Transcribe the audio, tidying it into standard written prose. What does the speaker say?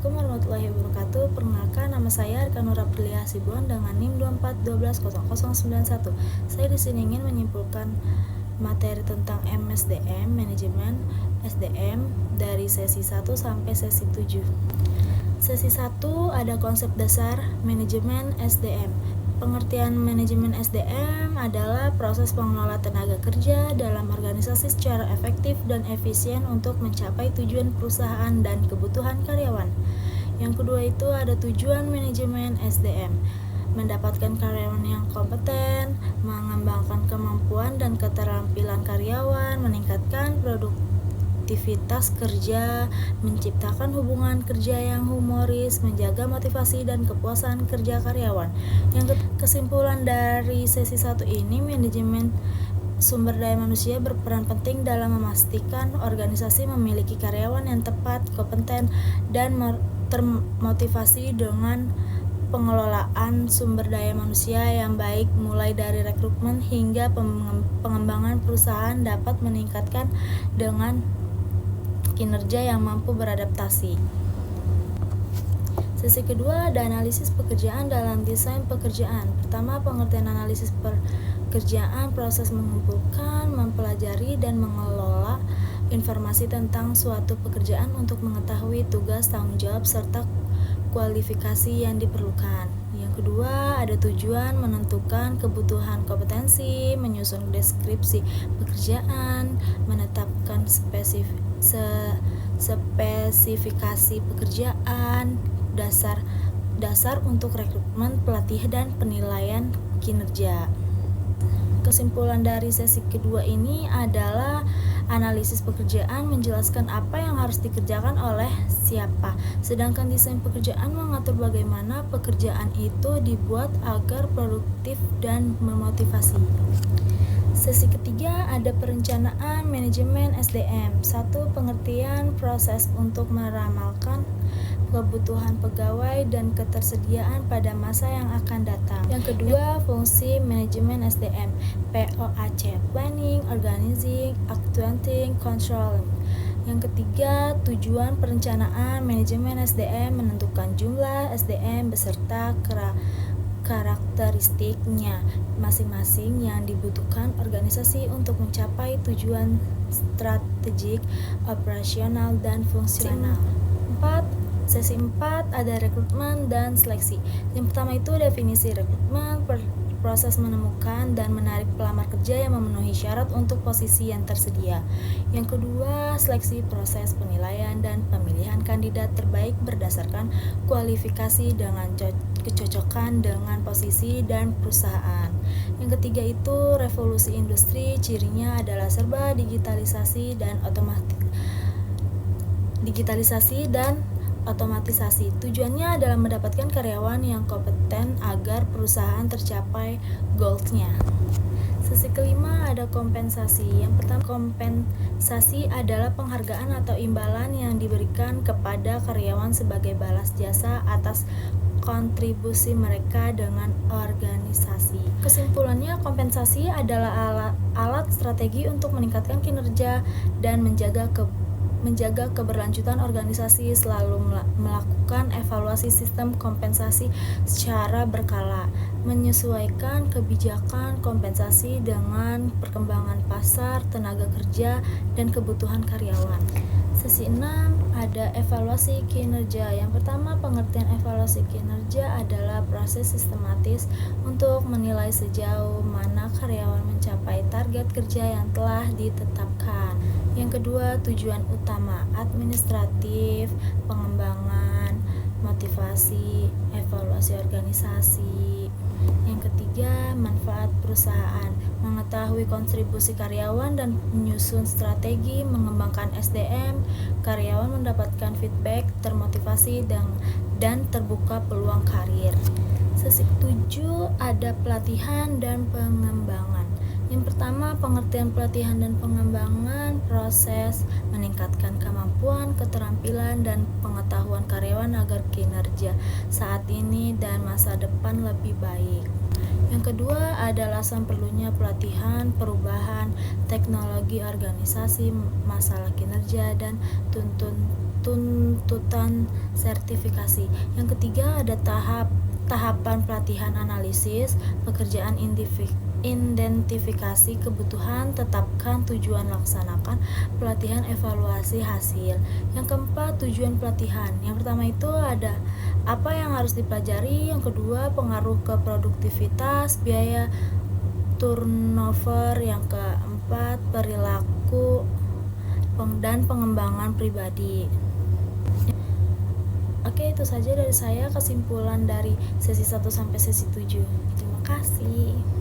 Assalamualaikum warahmatullahi wabarakatuh. Perkenalkan, nama saya Arka Nura Prilia Hasibuan dengan NIM 24120091. Saya di sini ingin menyimpulkan materi tentang MSDM, manajemen SDM dari sesi 1 sampai sesi 7. Sesi 1 ada konsep dasar manajemen SDM. Pengertian manajemen SDM adalah proses pengelola tenaga kerja dalam organisasi secara efektif dan efisien untuk mencapai tujuan perusahaan dan kebutuhan karyawan. Yang kedua itu ada tujuan manajemen SDM, mendapatkan karyawan yang kompeten, mengembangkan kemampuan dan keterampilan karyawan, meningkatkan produktivitas kerja, menciptakan hubungan kerja yang humoris, menjaga motivasi dan kepuasan kerja karyawan. Yang kesimpulan dari sesi 1 ini, manajemen sumber daya manusia berperan penting dalam memastikan organisasi memiliki karyawan yang tepat, kompeten, dan termotivasi dengan pengelolaan sumber daya manusia yang baik, mulai dari rekrutmen hingga pengembangan perusahaan dapat meningkatkan dengan kinerja yang mampu beradaptasi. Sesi kedua ada analisis pekerjaan dalam desain pekerjaan. Pertama, pengertian analisis pekerjaan, proses mengumpulkan, mempelajari, dan mengelola informasi tentang suatu pekerjaan untuk mengetahui tugas, tanggung jawab, serta kualifikasi yang diperlukan. Yang kedua, ada tujuan, menentukan kebutuhan kompetensi, menyusun deskripsi pekerjaan, menetapkan spesifikasi pekerjaan, dasar untuk rekrutmen, pelatihan, dan penilaian kinerja. Kesimpulan dari sesi kedua ini adalah analisis pekerjaan menjelaskan apa yang harus dikerjakan oleh siapa, sedangkan desain pekerjaan mengatur bagaimana pekerjaan itu dibuat agar produktif dan memotivasi. Sesi ketiga ada perencanaan manajemen SDM. 1. Pengertian proses untuk meramalkan kebutuhan pegawai dan ketersediaan pada masa yang akan datang. Yang kedua, fungsi manajemen SDM, POAC, planning, organizing, actuating, controlling. Yang ketiga, tujuan perencanaan manajemen SDM, menentukan jumlah SDM beserta karakteristiknya masing-masing yang dibutuhkan organisasi untuk mencapai tujuan strategik, operasional, dan fungsional. 4. Sesi 4 ada rekrutmen dan seleksi. Yang pertama itu definisi rekrutmen, proses menemukan dan menarik pelamar kerja yang memenuhi syarat untuk posisi yang tersedia. Yang kedua, seleksi, proses penilaian dan pemilihan kandidat terbaik berdasarkan kualifikasi dengan kecocokan dengan posisi dan perusahaan. Yang ketiga itu revolusi industri, cirinya adalah serba digitalisasi dan otomatisasi. Tujuannya adalah mendapatkan karyawan yang kompeten agar perusahaan tercapai goals-nya. Sesi kelima ada kompensasi. Yang pertama, kompensasi adalah penghargaan atau imbalan yang diberikan kepada karyawan sebagai balas jasa atas kontribusi mereka dengan organisasi. Kesimpulannya, kompensasi adalah alat strategi untuk meningkatkan kinerja dan menjaga keberlanjutan organisasi, selalu melakukan evaluasi sistem kompensasi secara berkala, menyesuaikan kebijakan kompensasi dengan perkembangan pasar, tenaga kerja, dan kebutuhan karyawan. Sesi 6 ada evaluasi kinerja. Yang pertama, pengertian evaluasi kinerja adalah proses sistematis untuk menilai sejauh mana karyawan mencapai target kerja yang telah ditetapkan. Yang kedua, tujuan utama, administratif, pengembangan, motivasi, evaluasi organisasi. Yang ketiga, manfaat perusahaan, mengetahui kontribusi karyawan dan menyusun strategi mengembangkan SDM. Karyawan mendapatkan feedback, termotivasi, dan terbuka peluang karir. Sesi 7 ada pelatihan dan pengembangan. Yang pertama, pengertian pelatihan dan pengembangan proses meningkatkan kemampuan, keterampilan, dan pengetahuan karyawan agar kinerja saat ini dan masa depan lebih baik. Yang kedua, ada alasan perlunya pelatihan, perubahan, teknologi organisasi, masalah kinerja, dan tuntutan sertifikasi. Yang ketiga, ada tahapan pelatihan analisis, pekerjaan identifikasi kebutuhan, tetapkan tujuan, laksanakan pelatihan, evaluasi hasil. Yang keempat, tujuan pelatihan. Yang pertama itu ada apa yang harus dipelajari. Yang kedua, pengaruh ke produktivitas, biaya, turnover. Yang keempat, perilaku dan pengembangan pribadi. Oke, itu saja dari saya kesimpulan dari sesi 1 sampai sesi 7. Terima kasih.